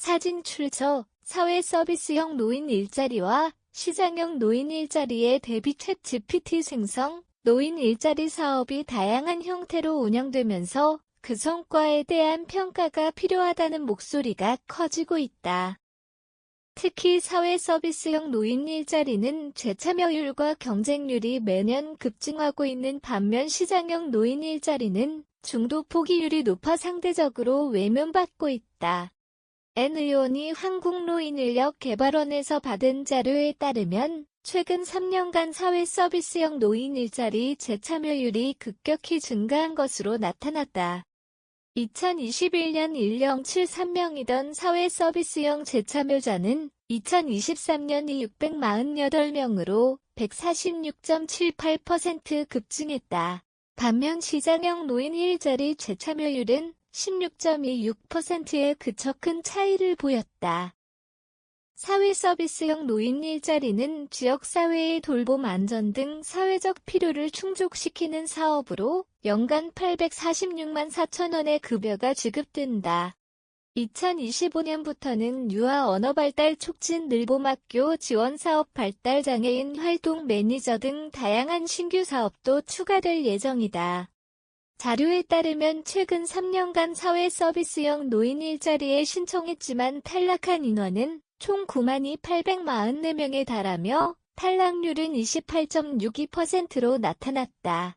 사진 출처 사회 서비스형 노인 일자리와 시장형 노인 일자리의 대비 챗GPT 생성 노인 일자리 사업이 다양한 형태로 운영되면서 그 성과에 대한 평가가 필요하다는 목소리가 커지고 있다. 특히 사회 서비스형 노인 일자리는 재참여율과 경쟁률이 매년 급증하고 있는 반면 시장형 노인 일자리는 중도 포기율이 높아 상대적으로 외면받고 있다. N 의원이 한국노인인력개발원에서 받은 자료에 따르면 최근 3년간 사회 서비스형 노인 일자리 재참여율이 급격히 증가한 것으로 나타났다. 2021년 1073명이던 사회 서비스형 재참여자는 2023년이 648명으로 146.78% 급증했다. 반면 시장형 노인 일자리 재참여율은 16.26%에 그쳐 큰 차이를 보였다. 사회 서비스형 노인 일자리는 지역사회의 돌봄 안전 등 사회적 필요를 충족시키는 사업으로 연간 846만 4천 원의 급여가 지급된다. 2025년부터는 유아 언어발달 촉진 늘봄학교 지원사업 발달장애인 활동 매니저 등 다양한 신규 사업도 추가될 예정이다. 자료에 따르면 최근 3년간 사회 서비스형 노인 일자리에 신청했지만 탈락한 인원은 총 92,844명에 달하며 탈락률은 28.62%로 나타났다.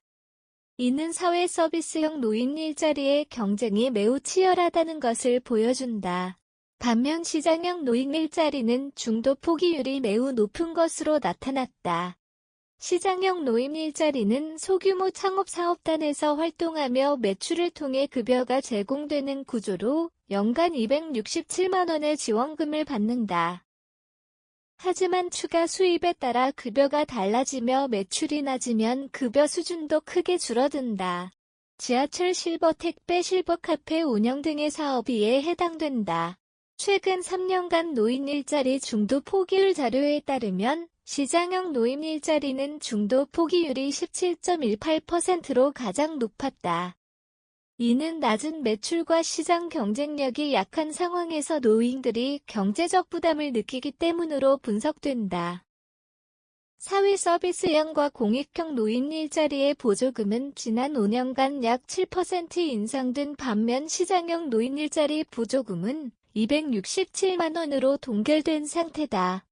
이는 사회 서비스형 노인 일자리의 경쟁이 매우 치열하다는 것을 보여준다. 반면 시장형 노인 일자리는 중도 포기율이 매우 높은 것으로 나타났다. 시장형 노인 일자리는 소규모 창업사업단에서 활동하며 매출을 통해 급여가 제공되는 구조로 연간 267만 원의 지원금을 받는다. 하지만 추가 수입에 따라 급여가 달라지며 매출이 낮으면 급여 수준도 크게 줄어든다. 지하철 실버 택배 실버 카페 운영 등의 사업이 이에 해당된다. 최근 3년간 노인 일자리 중도 포기율 자료에 따르면 시장형 노인 일자리는 중도 포기율이 17.18%로 가장 높았다. 이는 낮은 매출과 시장 경쟁력이 약한 상황에서 노인들이 경제적 부담을 느끼기 때문으로 분석된다. 사회 서비스형과 공익형 노인 일자리의 보조금은 지난 5년간 약 7% 인상된 반면 시장형 노인 일자리 보조금은 267만 원으로 동결된 상태다.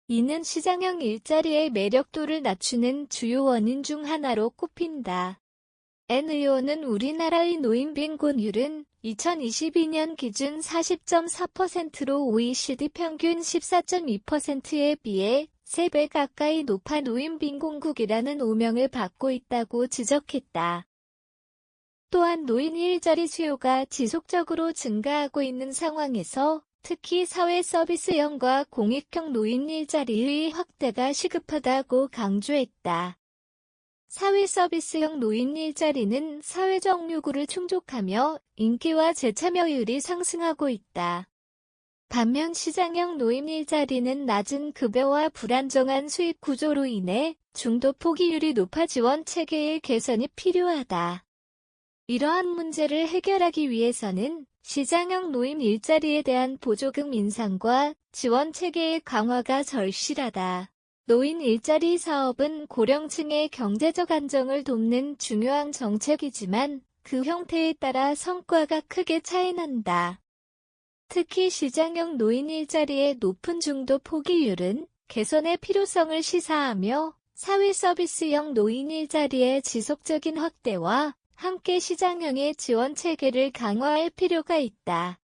이는 시장형 일자리의 매력도를 낮추는 주요 원인 중 하나로 꼽힌다. N 의원은 우리나라의 노인 빈곤율은 2022년 기준 40.4%로 OECD 평균 14.2%에 비해 3배 가까이 높아 노인 빈곤국이라는 오명을 받고 있다고 지적했다. 또한 노인 일자리 수요가 지속적으로 증가하고 있는 상황에서 특히 사회 서비스형과 공익형 노인 일자리의 확대가 시급하다고 강조했다. 사회 서비스형 노인 일자리는 사회적 요구를 충족하며 인기와 재참여율이 상승하고 있다. 반면 시장형 노인 일자리는 낮은 급여와 불안정한 수입 구조로 인해 중도 포기율이 높아 지원 체계의 개선이 필요하다. 이러한 문제를 해결하기 위해서는 시장형 노인 일자리에 대한 보조금 인상과 지원 체계의 강화가 절실하다. 노인 일자리 사업은 고령층의 경제적 안정을 돕는 중요한 정책이지만 그 형태에 따라 성과가 크게 차이난다. 특히 시장형 노인 일자리의 높은 중도 포기율은 개선의 필요성을 시사하며 사회 서비스형 노인 일자리의 지속적인 확대와 함께 시장형의 지원 체계를 강화할 필요가 있다.